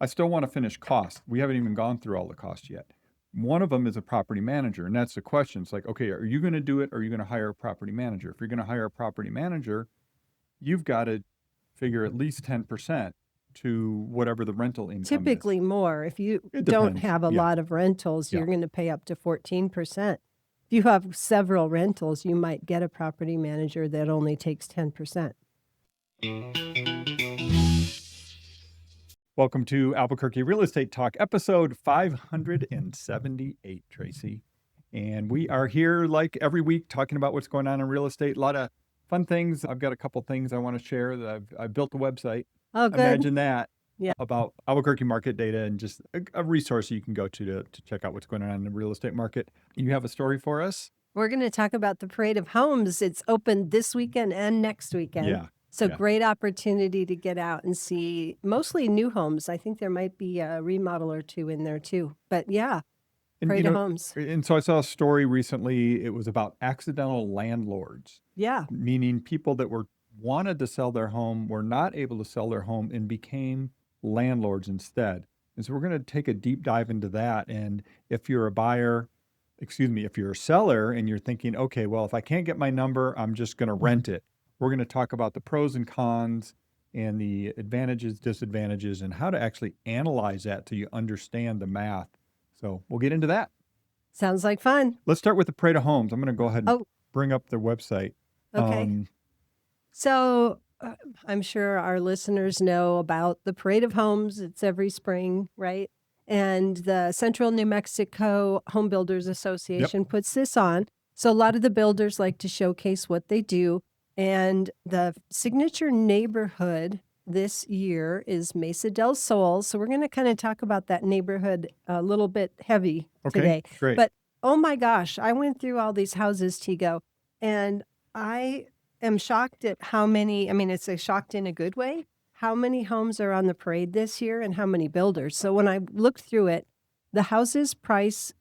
I still want to finish costs. We haven't even gone through all the costs yet. One of them is a property manager, and that's the question. It's like, okay, are you going to do it, or are you going to hire a property manager? If you're going to hire a property manager, you've got to figure at least 10% to whatever the rental income is. Typically more. If you It don't depends. have a Yeah. lot of rentals, Yeah. you're going to pay up to 14%. If you have several rentals, you might get a property manager that only takes 10%. Welcome to Albuquerque Real Estate Talk, episode 578, Tracy. And we are here like every week talking about what's going on in real estate. A lot of fun things. I've got a couple things I want to share that I've built a website. Oh, good. Imagine that. Yeah. About Albuquerque market data and just a resource you can go to check out what's going on in the real estate market. You have a story for us? We're going to talk about the Parade of Homes. It's open this weekend and next weekend. Yeah. So yeah. Great opportunity to get out and see mostly new homes. I think there might be a remodel or two in there too. But yeah, And, Parade of Homes. And so I saw a story recently. It was about accidental landlords. Yeah. Meaning people that wanted to sell their home, were not able to sell their home, and became landlords instead. And so we're going to take a deep dive into that. And if you're if you're a seller and you're thinking, okay, well, if I can't get my number, I'm just going to rent it. We're going to talk about the pros and cons and the advantages, disadvantages, and how to actually analyze that so you understand the math. So we'll get into that. Sounds like fun. Let's start with the Parade of Homes. I'm going to go ahead and bring up their website. Okay. So I'm sure our listeners know about the Parade of Homes. It's every spring, right? And the Central New Mexico Home Builders Association puts this on. So a lot of the builders like to showcase what they do. And the signature neighborhood this year is Mesa Del Sol. So we're going to kind of talk about that neighborhood a little bit heavy today. Great. But oh my gosh, I went through all these houses, Tigo, and I am shocked at how many, it's a shocked in a good way, how many homes are on the parade this year and how many builders. So when I looked through it, the houses price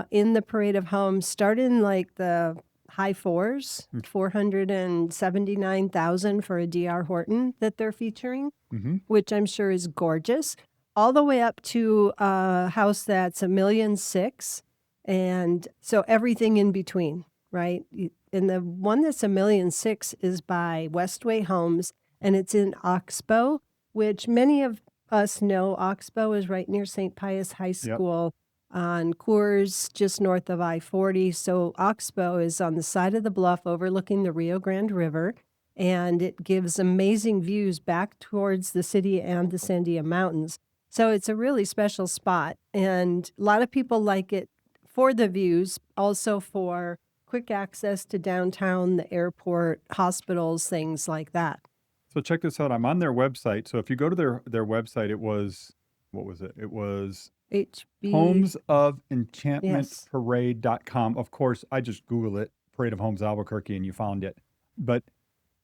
in the Parade of Homes start in like the high fours, 479,000 for a D.R. Horton that they're featuring, which I'm sure is gorgeous, all the way up to a house that's $1.6 million. And so everything in between, right? And the one that's $1.6 million is by Westway Homes, and it's in Oxbow, which many of us know. Oxbow is right near St. Pius High School on Coors, just north of I-40. So Oxbow is on the side of the bluff overlooking the Rio Grande River, and it gives amazing views back towards the city and the Sandia Mountains. So it's a really special spot, and a lot of people like it for the views, also for quick access to downtown, the airport, hospitals, things like that. So check this out. I'm on their website. So if you go to their website, it was, what was it? It was homesoфenchantmentparade.com. Of course, I just Google it, Parade of Homes Albuquerque, and you found it. But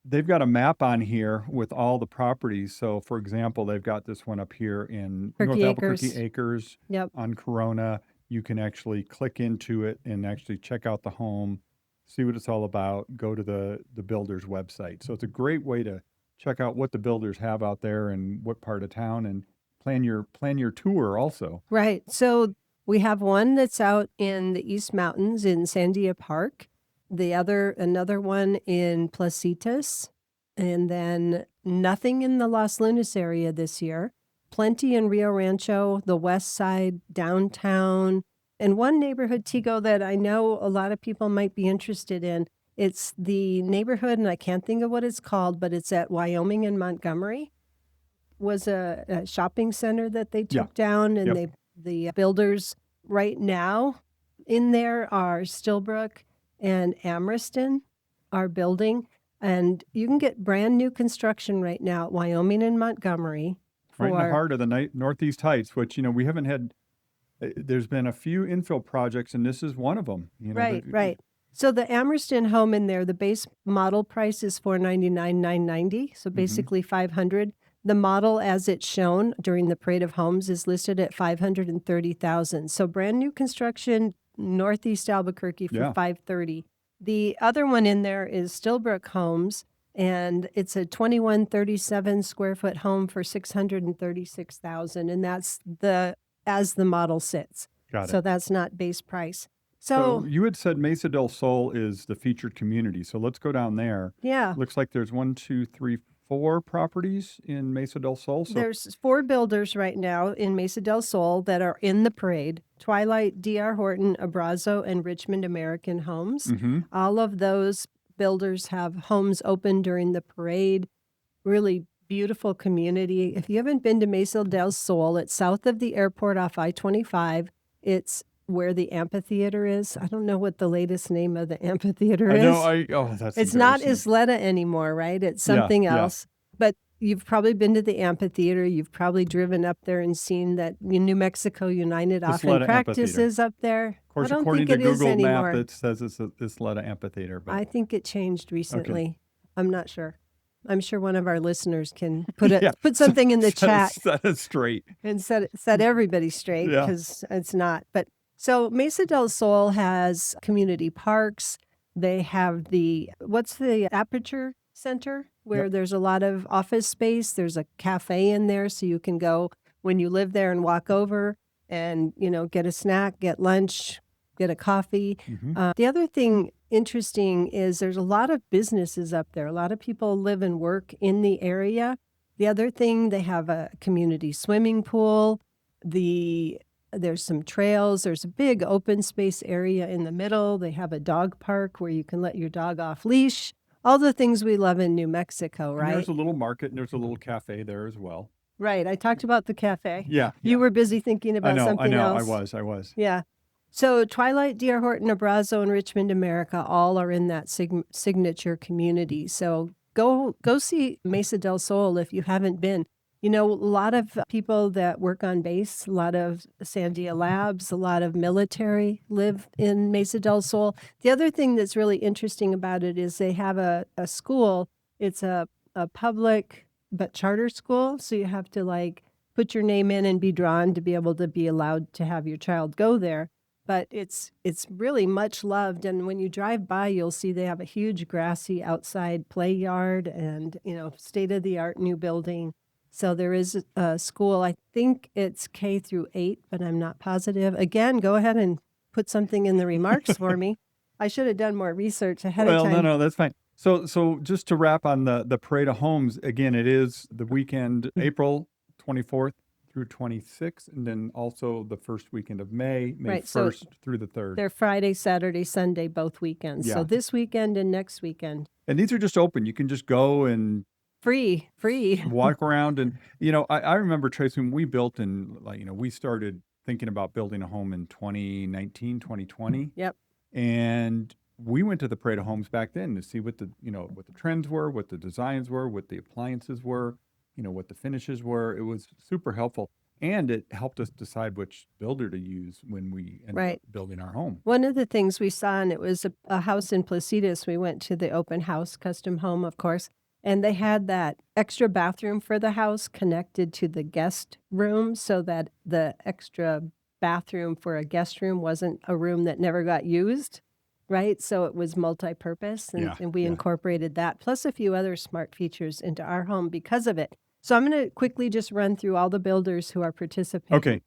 they've got a map on here with all the properties. So for example, they've got this one up here in North Albuquerque Acres on Corona. You can actually click into it and actually check out the home, see what it's all about, go to the builder's website. So it's a great way to check out what the builders have out there and what part of town, and plan your tour also. Right. So we have one that's out in the East Mountains in Sandia Park, another one in Placitas, and then nothing in the Los Lunas area this year. Plenty in Rio Rancho, the west side, downtown, and one neighborhood, Tigo, that I know a lot of people might be interested in. It's the neighborhood, and I can't think of what it's called, but it's at Wyoming and Montgomery. Was a shopping center that they took down, and the builders right now in there are Stillbrook and Amriston are building, and you can get brand new construction right now at Wyoming and Montgomery. Right in the heart of the Northeast Heights, which, we haven't had, there's been a few infill projects, and this is one of them. Right. So the Amriston home in there, the base model price is $499,990, so basically $500. The model as it's shown during the Parade of Homes is listed at $530,000. So brand new construction, Northeast Albuquerque for $530,000. The other one in there is Stillbrook Homes, And it's a 2137 square foot home for $636,000, and that's as the model sits. Got So it. that's not base price. So So you had said Mesa del Sol is the featured community. So let's go down there. yeah, Looks like there's 4 properties in Mesa del Sol. So there's 4 builders right now in Mesa del Sol that are in the parade: Twilight, D.R. Horton, Abrazo, and Richmond American Homes. All of those builders have homes open during the parade. Really beautiful community. If you haven't been to Mesa del Sol, it's south of the airport off I-25. It's where the amphitheater is. I don't know what the latest name of the amphitheater I know. is. That's It's not embarrassing. Isleta anymore, right? It's Yeah, something yeah. else. But you've probably been to the amphitheater. You've probably driven up there and seen that New Mexico United often Isleta Amphitheater. practices up there. Of course, I don't according think to it is Google Map, anymore. it says it's Isleta Amphitheater. But I think it changed recently. I'm not sure. I'm sure one of our listeners can put yeah, put something in the chat set it straight. and set everybody straight, Yeah. because it's not. But so Mesa del Sol has community parks. They have what's the Aperture Center, where Yep. there's a lot of office space. There's a cafe in there, so you can go when you live there and walk over and, get a snack, get lunch, get a coffee. The other thing interesting is there's a lot of businesses up there. A lot of people live and work in the area. The other thing, they have a community swimming pool. There's some trails. There's a big open space area in the middle. They have a dog park where you can let your dog off leash. All the things we love in New Mexico, And right? there's a little market and there's a little cafe there as well. Right. I talked about the cafe. Yeah. You were busy thinking about something else. I was. Yeah. So Twilight, D.R. Horton, Abrazo, and Richmond America all are in that signature community. So go see Mesa del Sol if you haven't been. A lot of people that work on base, a lot of Sandia Labs, a lot of military live in Mesa del Sol. The other thing that's really interesting about it is they have a school. It's a public but charter school. So you have to put your name in and be drawn to be able to be allowed to have your child go there. But it's really much loved. And when you drive by, you'll see they have a huge grassy outside play yard and, state-of-the-art new building. So there is a school. I think it's K through 8, but I'm not positive. Again, go ahead and put something in the remarks for me. I should have done more research ahead of time. Well, no, that's fine. So just to wrap on the Parade of Homes, again, it is the weekend, April 24th through 26th, and then also the first weekend of May Right, so 1st through the 3rd. They're Friday, Saturday, Sunday, both weekends. Yeah. So this weekend and next weekend. And these are just open. You can just go and Free. walk around. And, I remember, Tracy, when we built we started thinking about building a home in 2019, 2020. Yep. And we went to the Parade of Homes back then to see what the trends were, what the designs were, what the appliances were, what the finishes were. It was super helpful. And it helped us decide which builder to use when we ended up building our home. One of the things we saw, and it was a house in Placitas, we went to the open house custom home, of course, and they had that extra bathroom for the house connected to the guest room so that the extra bathroom for a guest room wasn't a room that never got used, right? So it was multi-purpose, and we incorporated that, plus a few other smart features into our home because of it. So I'm going to quickly just run through all the builders who are participating. Okay.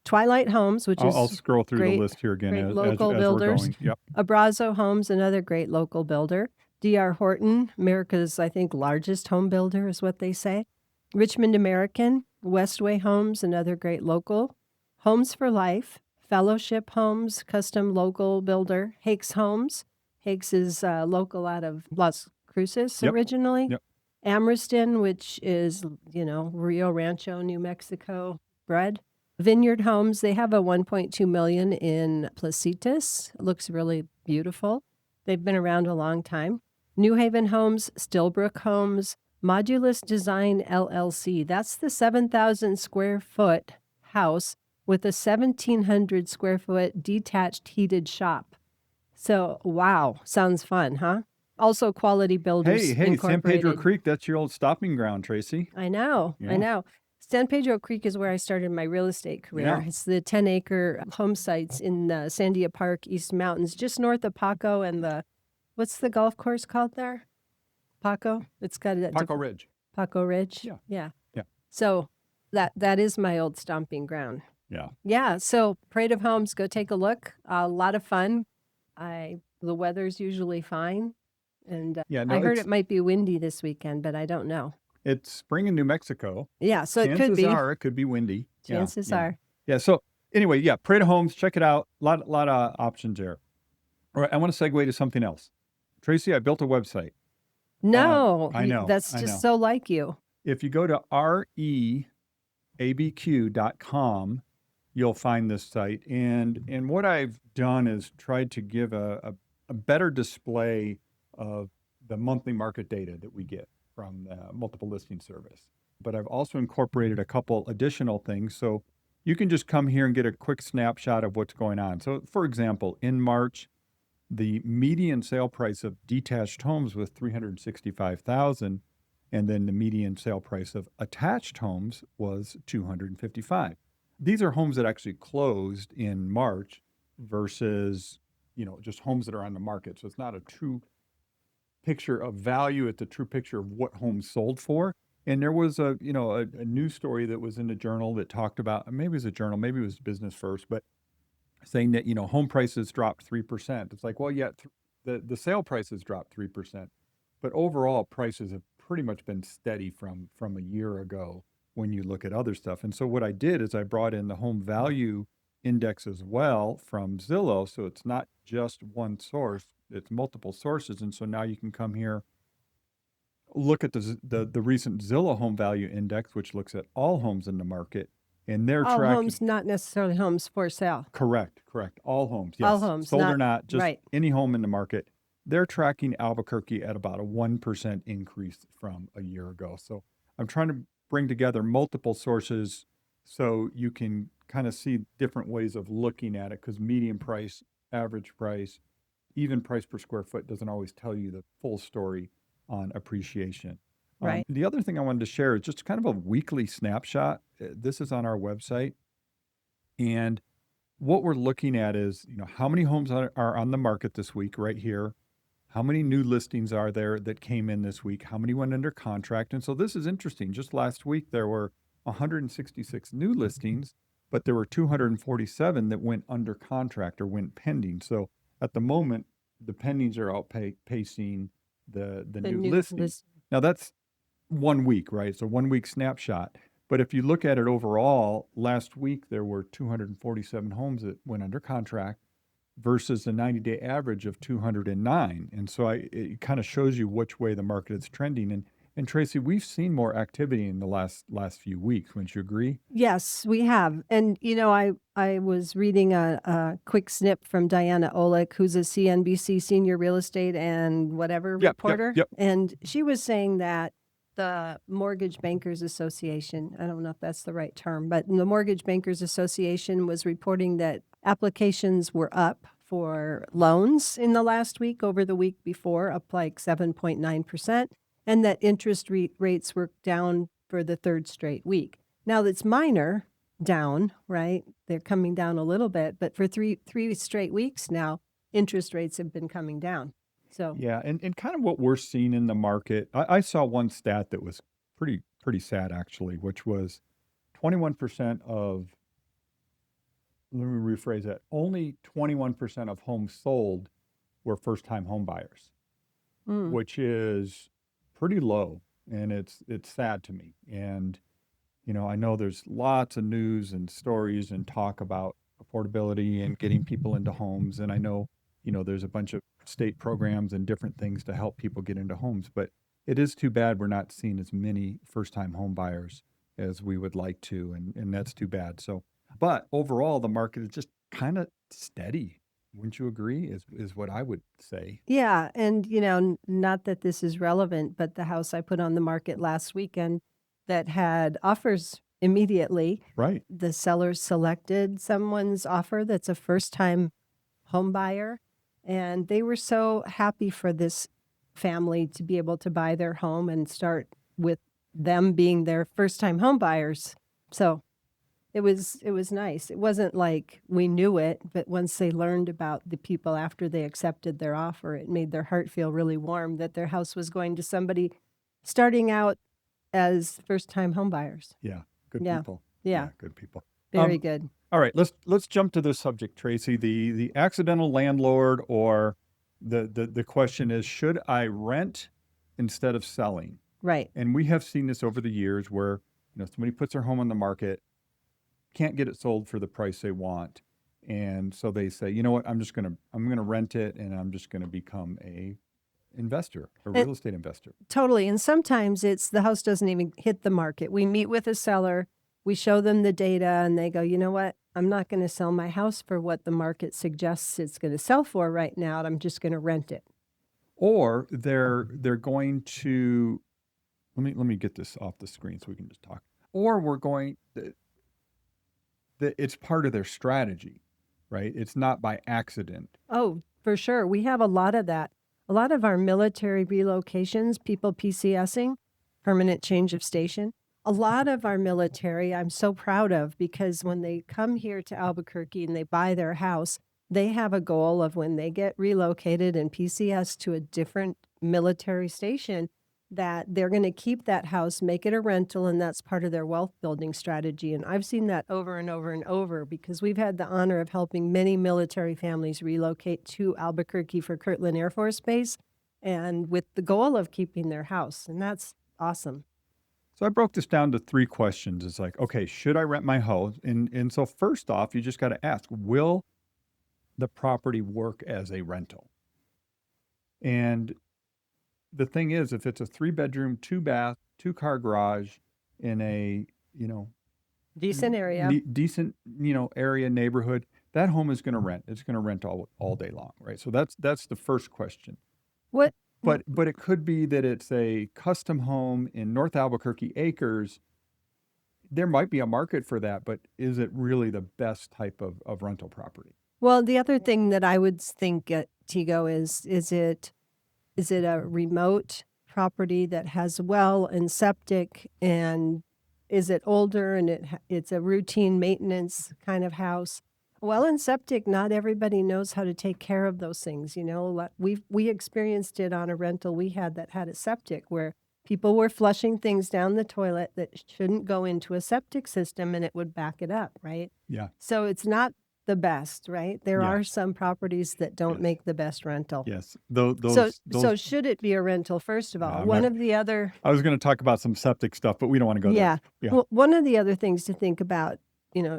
Twilight Homes, which I'll scroll through the list here again great as local we're builders. going. Yep. Abrazo Homes, another great local builder. D.R. Horton, America's, I think, largest home builder is what they say. Richmond American, Westway Homes, another great local. Homes for Life, Fellowship Homes, custom local builder. Hakes Homes. Hakes is local out of Las Cruces originally. Yep. Amriston, which is, Rio Rancho, New Mexico bred. Vineyard Homes, they have a $1.2 million in Placitas. It looks really beautiful. They've been around a long time. New Haven Homes, Stillbrook Homes, Modulus Design LLC. That's the 7,000 square foot house with a 1,700 square foot detached heated shop. So, wow, sounds fun, huh? Also, Quality Builders Hey, San Pedro Incorporated. Creek, that's your old stopping ground, Tracy. I know. San Pedro Creek is where I started my real estate career. Yeah. It's the 10-acre home sites in Sandia Park, East Mountains, just north of Paco and what's the golf course called there? Paco? It's got a Paco Ridge. Paco Ridge? Yeah. Yeah. Yeah. So that is my old stomping ground. Yeah. Yeah. So Parade of Homes, go take a look. A lot of fun. The weather's usually fine. And Yeah, I no, heard it's it might be windy this weekend, but I don't know. it's spring in New Mexico. Yeah. So it could Chances be. are it could be windy. Chances Yeah. are. Yeah. So anyway, yeah, Parade of Homes, check it out. Lot of options there. All right, I want to segue to something else. Tracy, I built a website. No, I know. that's I just know. so like you. If you go to reabq.com, you'll find this site. And what I've done is tried to give a better display of the monthly market data that we get from the multiple listing service. But I've also incorporated a couple additional things. So you can just come here and get a quick snapshot of what's going on. So for example, in March, the median sale price of detached homes was $365,000, and then the median sale price of attached homes was $255,000. These are homes that actually closed in March versus, just homes that are on the market. So it's not a true picture of value, it's a true picture of what homes sold for. And there was a news story that was in the journal that talked about, maybe it was a journal, maybe it was Business First, but saying that, home prices dropped 3%. It's like, well, yeah, the sale prices dropped 3%, but overall prices have pretty much been steady from a year ago when you look at other stuff. And so what I did is I brought in the home value index as well from Zillow. So it's not just one source, it's multiple sources. And so now you can come here, look at the recent Zillow home value index, which looks at all homes in the market, and they're All tracking. homes, not necessarily homes for sale. Correct. All homes. Yes. All homes, Sold or not not, just right. any home in the market. They're tracking Albuquerque at about a 1% increase from a year ago. So I'm trying to bring together multiple sources so you can kind of see different ways of looking at it, because median price, average price, even price per square foot doesn't always tell you the full story on appreciation. Right. The other thing I wanted to share is just kind of a weekly snapshot. This is on our website. And what we're looking at is, how many homes are on the market this week right here? How many new listings are there that came in this week? How many went under contract? And so this is interesting. Just last week, there were 166 new listings, but there were 247 that went under contract or went pending. So at the moment, the pendings are outpacing the new listings. Now that's 1 week, right? So 1 week snapshot. But if you look at it overall, last week there were 247 homes that went under contract versus the 90-day average of 209. And so it kind of shows you which way the market is trending. And Tracy, we've seen more activity in the last few weeks. Wouldn't you agree? Yes, we have. And, I was reading a quick snip from Diana Olick, who's a CNBC senior real estate and whatever reporter. Yep. And she was saying that the Mortgage Bankers Association, I don't know if that's the right term, but the Mortgage Bankers Association was reporting that applications were up for loans in the last week over the week before, up like 7.9%, and that interest rates were down for the third straight week. Now that's minor down, right? They're coming down a little bit, but for three straight weeks now, interest rates have been coming down. So yeah, and kind of what we're seeing in the market, I saw one stat that was pretty sad actually, which was 21% of, let me rephrase that, only 21% of homes sold were first-time home buyers, which is pretty low, and it's sad to me. And I know there's lots of news and stories and talk about affordability and getting people into homes, and I know there's a bunch of state programs and different things to help people get into homes, but it is too bad we're not seeing as many first-time home buyers as we would like to, and that's too bad. So, but overall, the market is just kind of steady. Wouldn't you agree? Is what I would say. yeah, and not that this is relevant, but the house I put on the market last weekend that had offers immediately. Right. The seller selected someone's offer that's a first-time home buyer, and they were so happy for this family to be able to buy their home and start with them being their first-time home buyers. So It was nice. It wasn't like we knew it, but once they learned about the people after they accepted their offer, it made their heart feel really warm that their house was going to somebody starting out as first-time homebuyers. Yeah, good Yeah. people. Yeah. Good people. Very good. All right, let's jump to this subject, Tracy. The accidental landlord, or the question is, should I rent instead of selling? Right. And we have seen this over the years where, somebody puts their home on the market, can't get it sold for the price they want. And so they say, you know what, I'm gonna rent it, and I'm just gonna become a investor, a And real estate investor. totally. And sometimes it's the house doesn't even hit the market. We meet with a seller, we show them the data, and they go, you know what? I'm not going to sell my house for what the market suggests it's going to sell for right now. I'm just going to rent it. Or they're going to, let me get this off the screen so we can just talk. Or we're going, it's part of their strategy, right? It's not by accident. Oh, for sure. We have a lot of that. A lot of our military relocations, people PCSing, permanent change of station. A lot of our military I'm so proud of, because when they come here to Albuquerque and they buy their house, they have a goal of when they get relocated and PCS to a different military station, that they're going to keep that house, make it a rental, and that's part of their wealth building strategy. And I've seen that over and over and over, because we've had the honor of helping many military families relocate to Albuquerque for Kirtland Air Force Base, and with the goal of keeping their house. And that's awesome. So I broke this down to 3 questions. It's like, okay, should I rent my house? And so first off, you just got to ask, will the property work as a rental? And the thing is, if it's a 3-bedroom, 2-bath, 2-car garage in a, Decent area. decent, area, neighborhood, that home is going to rent. It's going to rent all day long, right? So that's the first question. What? But it could be that it's a custom home in North Albuquerque acres. There might be a market for that, but is it really the best type of rental property? Well, the other thing that I would think, Tigo, is it a remote property that has well and septic, and is it older and it's a routine maintenance kind of house? Well and septic, not everybody knows how to take care of those things. We experienced it on a rental we had that had a septic, where people were flushing things down the toilet that shouldn't go into a septic system, and it would back it up, right? Yeah. So it's not the best, right? There Yeah. are some properties that don't Yes. make the best rental. Yes. So should it be a rental, first of all? I'm One not- of the other, I was going to talk about some septic stuff, but we don't want to go yeah. there. Yeah. Well, one of the other things to think about,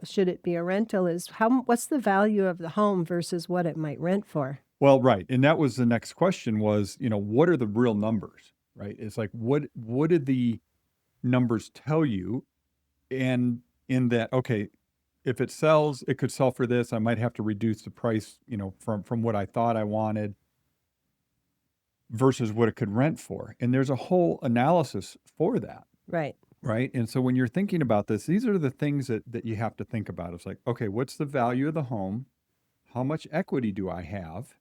should it be a rental, is what's the value of the home versus what it might rent for? Well, right. And that was the next question was, what are the real numbers, right? It's like, what did the numbers tell you? And in that, okay, if it sells, it could sell for this. I might have to reduce the price, from what I thought I wanted versus what it could rent for. And there's a whole analysis for that. Right. Right. And so when you're thinking about this, these are the things that you have to think about. It's like, okay, what's the value of the home? How much equity do I have?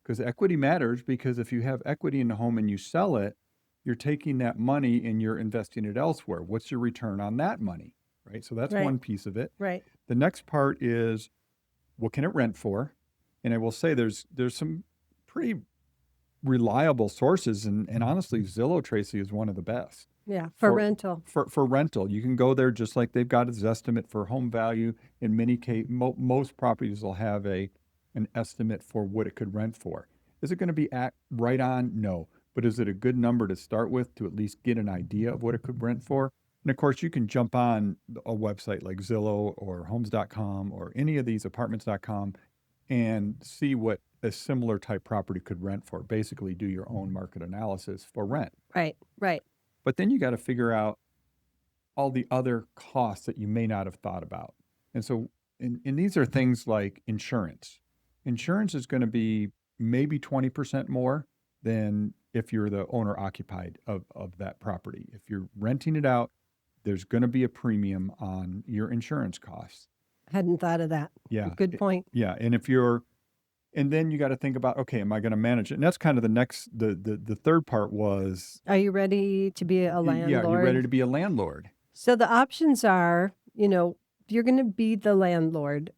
Because equity matters, because if you have equity in the home and you sell it, you're taking that money and you're investing it elsewhere. What's your return on that money? Right. So that's Right. one piece of it. Right. The next part is, what can it rent for? And I will say there's some pretty reliable sources, and honestly, Zillow, Tracy, is one of the best. Yeah. For rental. For rental, you can go there just like they've got its estimate for home value. In many cases, most properties will have an estimate for what it could rent for. Is it going to be right on? No. But is it a good number to start with to at least get an idea of what it could rent for? And of course, you can jump on a website like Zillow or Homes.com or any of these Apartments.com and see what a similar type property could rent for. Basically, do your own market analysis for rent. Right. Right. But then you got to figure out all the other costs that you may not have thought about. And so, and these are things like insurance. Insurance is going to be maybe 20% more than if you're the owner occupied of that property. If you're renting it out, there's going to be a premium on your insurance costs. Hadn't thought of that. Yeah. Good point. Yeah. And then you got to think about, okay, am I going to manage it? And that's kind of the third part was, Are you ready to be a landlord? yeah, you're ready to be a landlord. So the options are, you're going to be the landlord,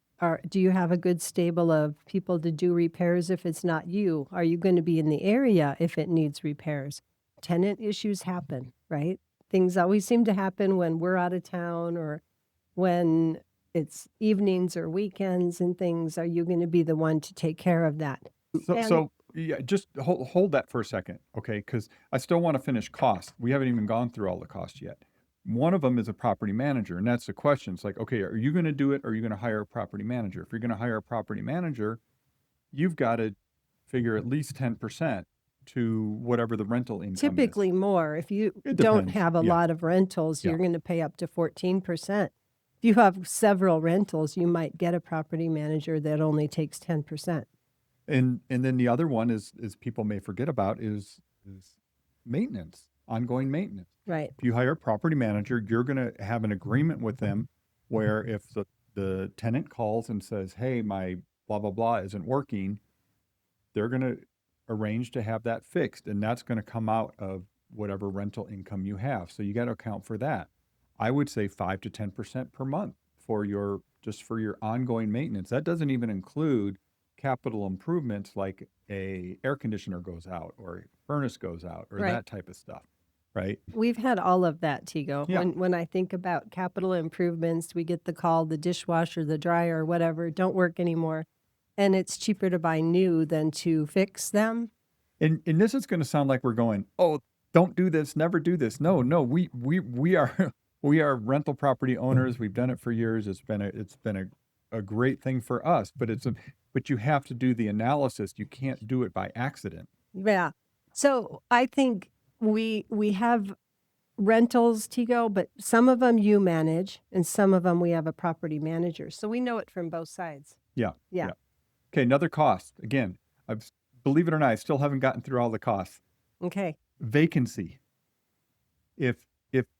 do you have a good stable of people to do repairs if it's not you? Are you going to be in the area if it needs repairs? Tenant issues happen, right? Things always seem to happen when we're out of town or when it's evenings or weekends and things. Are you going to be the one to take care of that? So yeah, just hold that for a second, okay? Because I still want to finish costs. We haven't even gone through all the costs yet. One of them is a property manager, and that's the question. It's like, okay, are you going to do it, or are you going to hire a property manager? If you're going to hire a property manager, you've got to figure at least 10% to whatever the rental income is. Typically more. If you It don't depends. have a Yeah. lot of rentals, Yeah. you're going to pay up to 14%. If you have several rentals, you might get a property manager that only takes 10%. And then the other one is people may forget about is maintenance, ongoing maintenance. Right. If you hire a property manager, you're going to have an agreement with them where if the tenant calls and says, hey, my blah, blah, blah isn't working, they're going to arrange to have that fixed. And that's going to come out of whatever rental income you have. So you got to account for that. I would say 5 to 10% per month for your ongoing maintenance. That doesn't even include capital improvements like a air conditioner goes out or a furnace goes out or Right. that type of stuff. Right. We've had all of that, Tigo. Yeah. When I think about capital improvements, we get the call, the dishwasher, the dryer, whatever, don't work anymore. And it's cheaper to buy new than to fix them. And this is going to sound like we're going, oh, don't do this, never do this. No, we are we are rental property owners. We've done it for years. It's been a great thing for us, but you have to do the analysis. You can't do it by accident. Yeah. So I think we have rentals, Tigo, but some of them you manage and some of them we have a property manager. So we know it from both sides. Yeah. Yeah. Okay, another cost. Again, believe it or not, I still haven't gotten through all the costs. Okay. Vacancy. If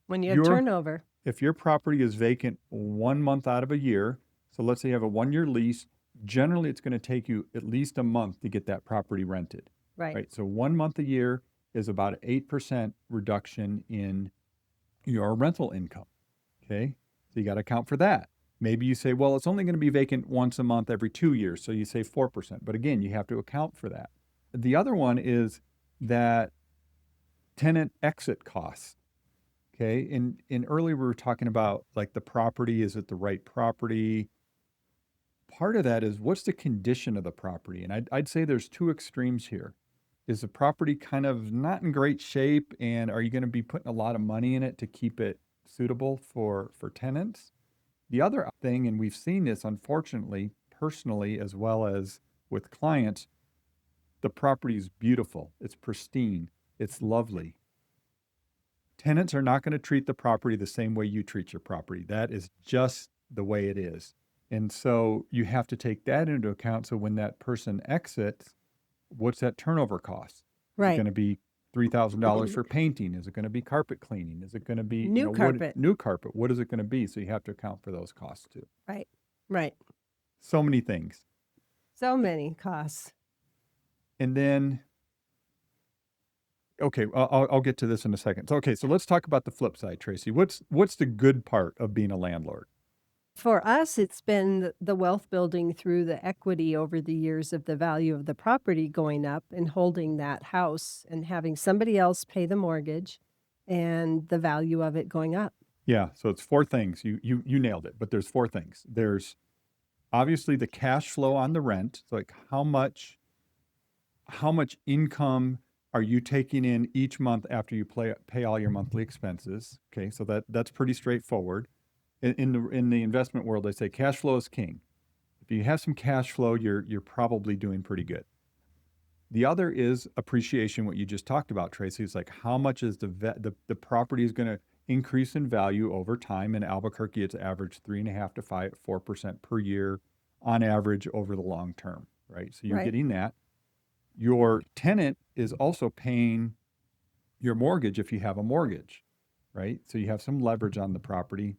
When you have turnover. If your property is vacant 1 month out of a year, so let's say you have a 1-year lease, generally it's going to take you at least a month to get that property rented. Right. So 1 month a year is about an 8% reduction in your rental income. Okay. So you got to account for that. Maybe you say, well, it's only going to be vacant once a month every 2 years. So you say 4%. But again, you have to account for that. The other one is that tenant exit costs. Okay. And earlier we were talking about like the property, is it the right property? Part of that is what's the condition of the property? And I'd say there's two extremes here. Is the property kind of not in great shape, and are you going to be putting a lot of money in it to keep it suitable for tenants? The other thing, and we've seen this unfortunately personally as well as with clients, the property is beautiful, it's pristine, it's lovely. Tenants are not going to treat the property the same way you treat your property. That is just the way it is. And so you have to take that into account. So when that person exits, what's that turnover cost? Is it Right. going to be $3,000 for painting? Is it going to be carpet cleaning? Is it going to be New carpet. New carpet. What is it going to be? So you have to account for those costs too. Right. Right. So many things. So many costs. And then, okay, I'll get to this in a second. So, okay, so let's talk about the flip side, Tracy. What's the good part of being a landlord? For us, it's been the wealth building through the equity over the years of the value of the property going up and holding that house and having somebody else pay the mortgage and the value of it going up. Yeah, so it's 4 things. You nailed it, but there's 4 things. There's obviously the cash flow on the rent. So like how much income are you taking in each month after you pay all your monthly expenses? Okay, so that's pretty straightforward. In the investment world, they say cash flow is king. If you have some cash flow, you're probably doing pretty good. The other is appreciation, what you just talked about, Tracy. It's like how much is the property is going to increase in value over time. In Albuquerque, it's averaged 3.5 to 4% per year on average over the long term, right? So you're Right. getting that. Your tenant is also paying your mortgage if you have a mortgage, right? So you have some leverage on the property.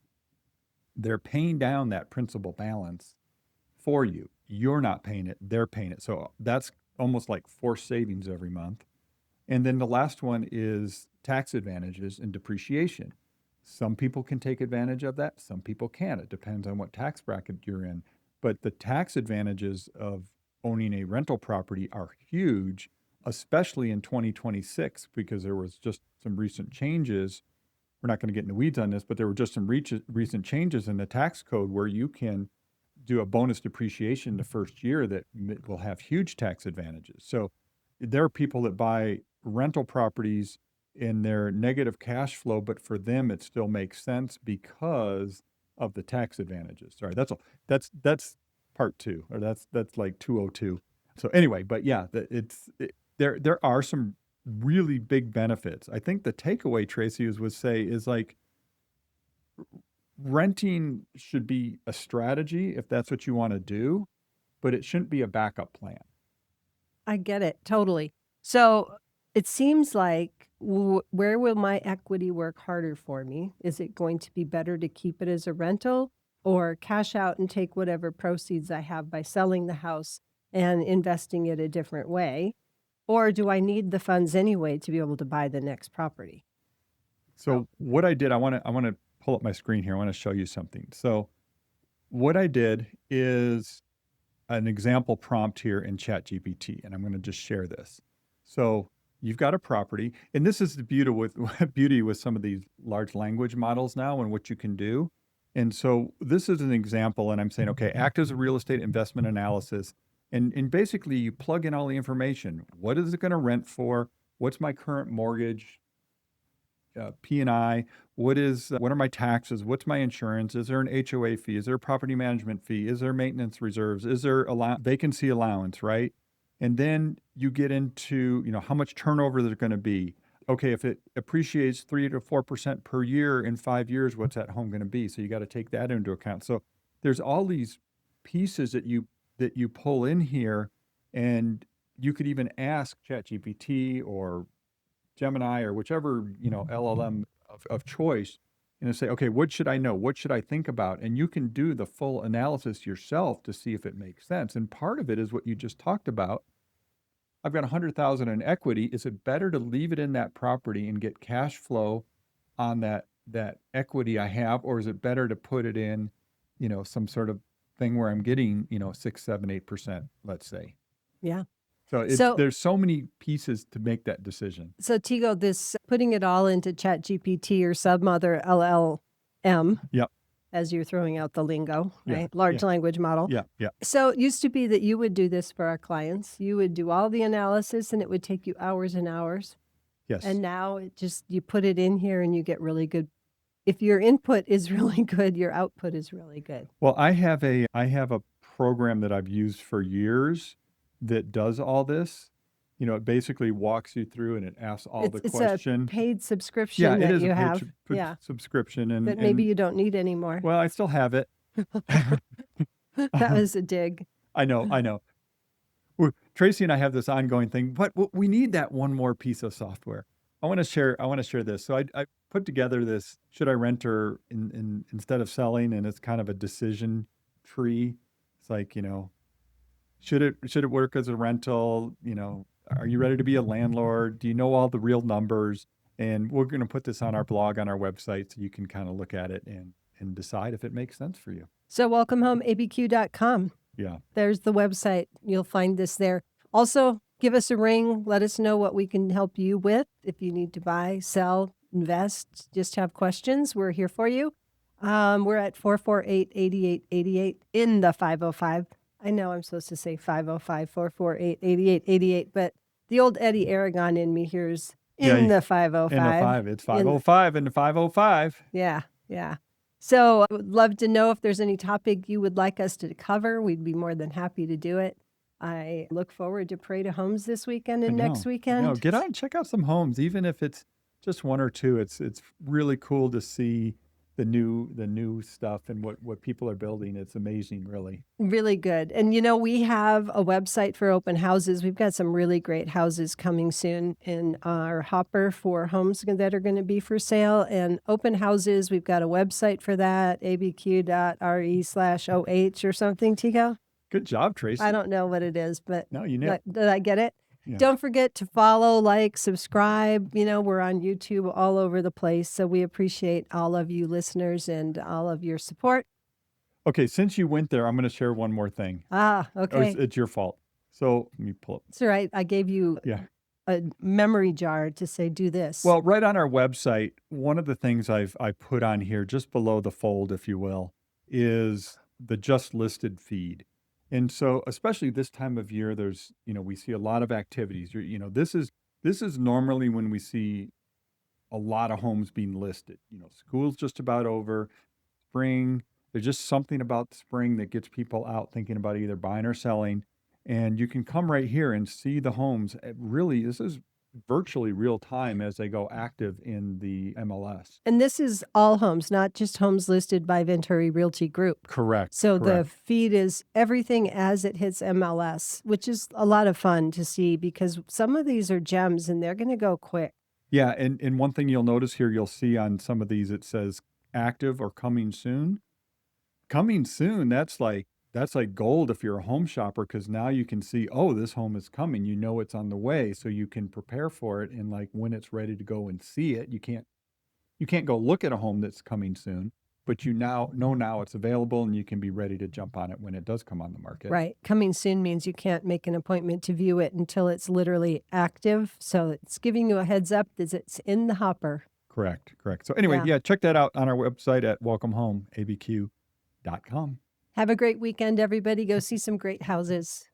They're paying down that principal balance for you. You're not paying it, they're paying it. So that's almost like forced savings every month. And then the last one is tax advantages and depreciation. Some people can take advantage of that. Some people can't. It depends on what tax bracket you're in. But the tax advantages of owning a rental property are huge, especially in 2026, because there was just some recent changes. We're not going to get in the weeds on this, but there were just some recent changes in the tax code where you can do a bonus depreciation the first year that will have huge tax advantages. So there are people that buy rental properties in their negative cash flow, but for them it still makes sense because of the tax advantages. Sorry, that's all. That's part two, or that's like 202. So anyway, but yeah, there are some really big benefits. I think the takeaway, Tracy, would say is like renting should be a strategy if that's what you want to do, but it shouldn't be a backup plan. I get it totally. So it seems like where will my equity work harder for me? Is it going to be better to keep it as a rental or cash out and take whatever proceeds I have by selling the house and investing it a different way? Or do I need the funds anyway to be able to buy the next property? So what I did, I want to pull up my screen here. I want to show you something. So what I did is an example prompt here in ChatGPT, and I'm going to just share this. So you've got a property, and this is the beauty with some of these large language models now and what you can do. And so this is an example, and I'm saying, okay, act as a real estate investment analysis. And basically you plug in all the information. What is it going to rent for? What's my current mortgage? P&I, what are my taxes? What's my insurance? Is there an HOA fee? Is there a property management fee? Is there maintenance reserves? Is there vacancy allowance, right? And then you get into, how much turnover there's going to be. Okay, if it appreciates 3 to 4% per year in 5 years, what's that home going to be? So you got to take that into account. So there's all these pieces that you pull in here, and you could even ask ChatGPT or Gemini or whichever, LLM of choice, and say, okay, what should I know? What should I think about? And you can do the full analysis yourself to see if it makes sense. And part of it is what you just talked about. I've got 100,000 in equity. Is it better to leave it in that property and get cash flow on that equity I have, or is it better to put it in, some sort of thing where I'm getting, 6, 7, 8%, let's say? Yeah. So there's so many pieces to make that decision. So Tigo, this putting it all into ChatGPT or some other LLM, yep, as you're throwing out the lingo, right? Yeah, Large language model. Yeah. So it used to be that you would do this for our clients. You would do all the analysis and it would take you hours and hours. Yes. And now you put it in here and you get really good. If your input is really good, your output is really good. Well, I have a program that I've used for years that does all this. It basically walks you through and it asks all the questions. It's a paid subscription that you have. Subscription. But maybe you don't need anymore. Well, I still have it. That was a dig. I know. Tracy and I have this ongoing thing, but we need that one more piece of software. I want to share this. So I put together this, should I rent or instead of selling? And it's kind of a decision tree. It's like, should it work as a rental? Are you ready to be a landlord? Do you know all the real numbers? And we're going to put this on our blog, on our website, so you can kind of look at it and decide if it makes sense for you. So welcomehomeabq.com. Yeah. There's the website. You'll find this there. Also, give us a ring. Let us know what we can help you with. If you need to buy, sell, invest, just have questions, we're here for you. We're at 448-8888 in the 505. I know I'm supposed to say 505-448-8888, but the old Eddie Aragon in me hears in the 505. In the 5. It's 505 in the 505. Yeah. So I would love to know if there's any topic you would like us to cover. We'd be more than happy to do it. I look forward to Parade of Homes this weekend and next weekend. No, get out and check out some homes, even if it's just one or two. It's really cool to see the new stuff and what people are building. It's amazing, really. Really good. And we have a website for open houses. We've got some really great houses coming soon in our hopper for homes that are going to be for sale. And open houses, we've got a website for that, abq.re/OH or something, Tico. Good job, Tracy. I don't know what it is, but no, you know. Did I get it? Yeah. Don't forget to follow, like, subscribe. We're on YouTube all over the place. So we appreciate all of you listeners and all of your support. Okay, since you went there, I'm going to share one more thing. Oh, Okay. it's your fault. So let me pull up. That's all right. I gave you Yeah. a memory jar to say, do this. Well, right on our website, one of the things I put on here, just below the fold, if you will, is the just listed feed. And so, especially this time of year, there's, we see a lot of activities. This is normally when we see a lot of homes being listed. School's just about over, spring. There's just something about spring that gets people out thinking about either buying or selling. And you can come right here and see the homes. Really, this is virtually real time as they go active in the MLS. And this is all homes, not just homes listed by Venturi Realty Group. Correct. So the correct. feed is everything as it hits MLS, which is a lot of fun to see because some of these are gems and they're going to go quick. Yeah, and one thing you'll notice here, you'll see on some of these, it says active or coming soon. Coming soon, that's like gold if you're a home shopper, because now you can see, oh, this home is coming. It's on the way, so you can prepare for it. And like when it's ready to go and see it, you can't go look at a home that's coming soon, but you now it's available and you can be ready to jump on it when it does come on the market. Right. Coming soon means you can't make an appointment to view it until it's literally active. So it's giving you a heads up that it's in the hopper. Correct. So anyway, yeah, check that out on our website at welcomehomeabq.com. Have a great weekend, everybody. Go see some great houses.